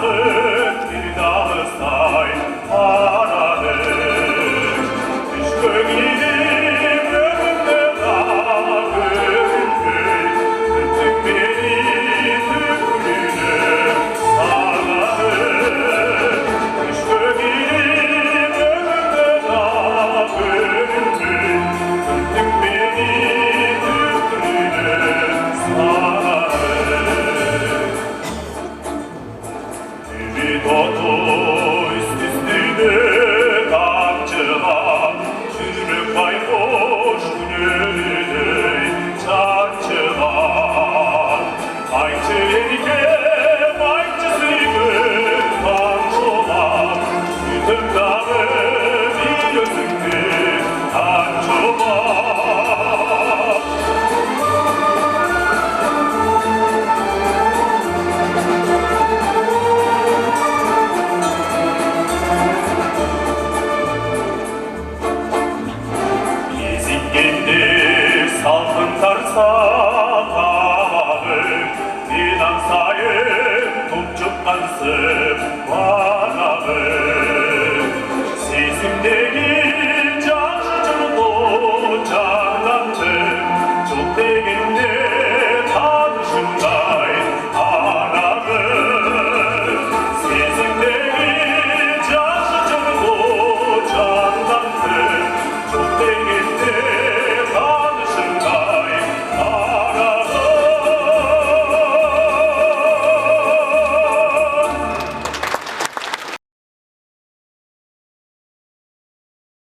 yakın bir dağıstay aradık. Düşkün gidip önümde dağılır, bütün beni tükrüğüne sarladı. Düşkün gidip önümde dağılır, bütün beni tükrüğüne sarladı. Bir oto üst üstüne kamçılar, çürük baykuş gününe çarçılar. Ay